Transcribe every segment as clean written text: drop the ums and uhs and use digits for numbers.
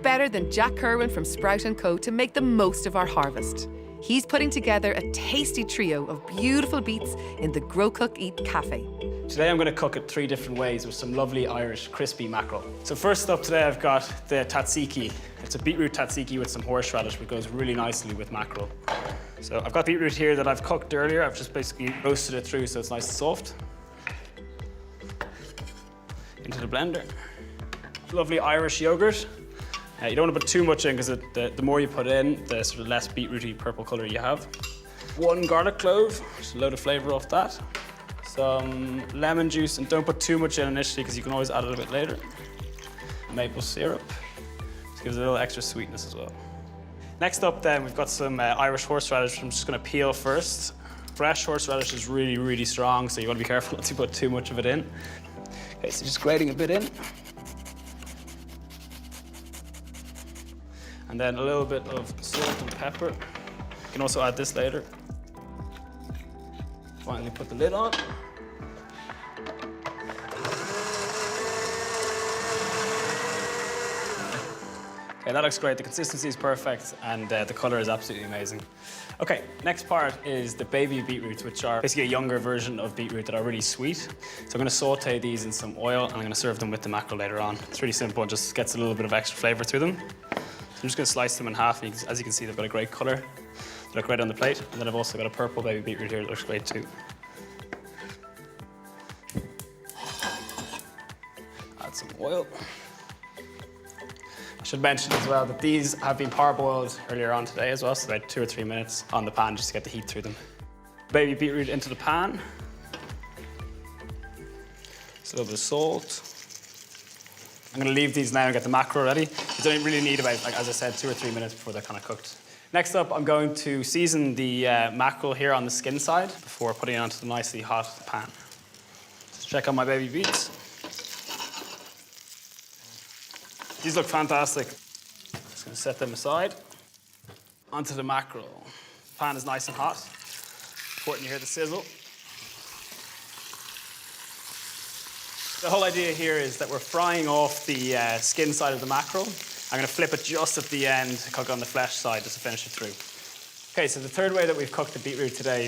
better than Jack Kirwan from Sprout & Co. to make the most of our harvest? He's putting together a tasty trio of beautiful beets in the Grow Cook Eat Cafe. Today I'm going to cook it 3 different ways with some lovely Irish crispy mackerel. So first up today I've got the tzatziki. It's a beetroot tzatziki with some horseradish, which goes really nicely with mackerel. So I've got beetroot here that I've cooked earlier. I've just basically roasted it through so it's nice and soft. Into the blender. Lovely Irish yogurt. You don't want to put too much in because the more you put in, the sort of less beetrooty purple colour you have. 1 garlic clove, just a load of flavour off that. Some lemon juice, and don't put too much in initially because you can always add it a bit later. Maple syrup, just gives it a little extra sweetness as well. Next up then, we've got some Irish horseradish, which I'm just going to peel first. Fresh horseradish is really, really strong, so you want to be careful not to put too much of it in. Okay, so just grating a bit in. And then a little bit of salt and pepper. You can also add this later. Finally put the lid on. Okay, that looks great. The consistency is perfect and the color is absolutely amazing. Okay, next part is the baby beetroots, which are basically a younger version of beetroot that are really sweet. So I'm gonna saute these in some oil and I'm gonna serve them with the mackerel later on. It's really simple and just gets a little bit of extra flavor through them. So I'm just going to slice them in half, and as you can see, they've got a great colour. They look great on the plate, and then I've also got a purple baby beetroot here that looks great too. Add some oil. I should mention as well that these have been parboiled earlier on today as well, so about 2 or 3 minutes on the pan just to get the heat through them. Baby beetroot into the pan. Just a little bit of salt. I'm going to leave these now and get the mackerel ready. You don't really need about, like, as I said, 2 or 3 minutes before they're kind of cooked. Next up, I'm going to season the mackerel here on the skin side before putting it onto the nicely hot pan. Let's check out my baby beets. These look fantastic. Just going to set them aside. Onto the mackerel. The pan is nice and hot. Important you hear the sizzle. The whole idea here is that we're frying off the skin side of the mackerel. I'm going to flip it just at the end, cook on the flesh side just to finish it through. Okay, so the third way that we've cooked the beetroot today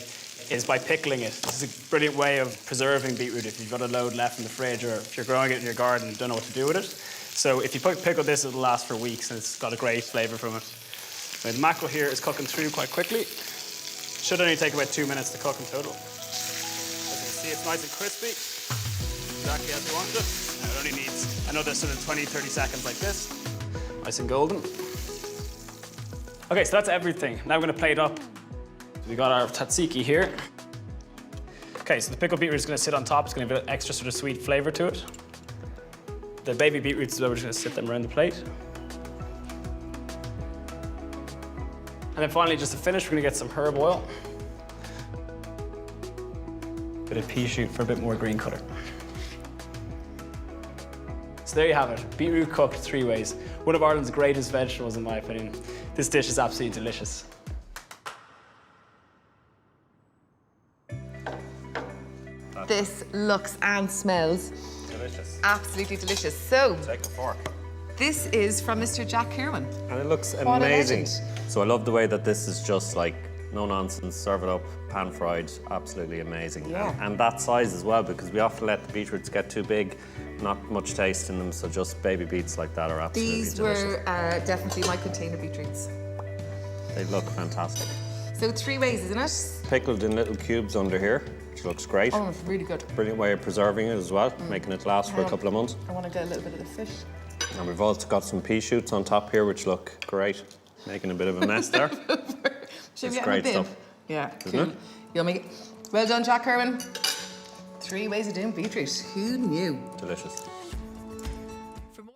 is by pickling it. This is a brilliant way of preserving beetroot if you've got a load left in the fridge or if you're growing it in your garden and don't know what to do with it. So if you pickle this, it'll last for weeks and it's got a great flavour from it. Now, the mackerel here is cooking through quite quickly. Should only take about 2 minutes to cook in total. As you can see, it's nice and crispy. Exactly as you wanted it. Now it only needs another sort of 20-30 seconds like this. Nice and golden. Okay, so that's everything. Now we're going to plate up. We got our tzatziki here. Okay, so the pickled beetroot is going to sit on top. It's going to have an extra sort of sweet flavour to it. The baby beetroots is where we're just going to sit them around the plate. And then finally, just to finish, we're going to get some herb oil. Bit of pea shoot for a bit more green colour. So there you have it, beetroot cooked 3 ways. One of Ireland's greatest vegetables, in my opinion. This dish is absolutely delicious. This looks and smells delicious. Absolutely delicious. So, Take a fork. this is from Mr. Jack Kirwan. And it looks What a amazing. legend. So I love the way that this is just like no nonsense, serve it up, pan fried, absolutely amazing. Yeah. And that size as well, because we often let the beetroots get too big, not much taste in them, so just baby beets like that are absolutely These delicious. were definitely my container beetroots. They look fantastic. So 3 ways, isn't it? Pickled in little cubes under here, which looks great. Oh, it's really good. Brilliant way of preserving it as well, making it last for a couple of months. I want to get a little bit of the fish. And we've also got some pea shoots on top here, which look great. Making a bit of a mess there. Should we It's get great in a bin? stuff. Yeah, Isn't cool. it? Yummy. Well done, Jack Kirwan. 3 ways of doing beetroot. Who knew? Delicious.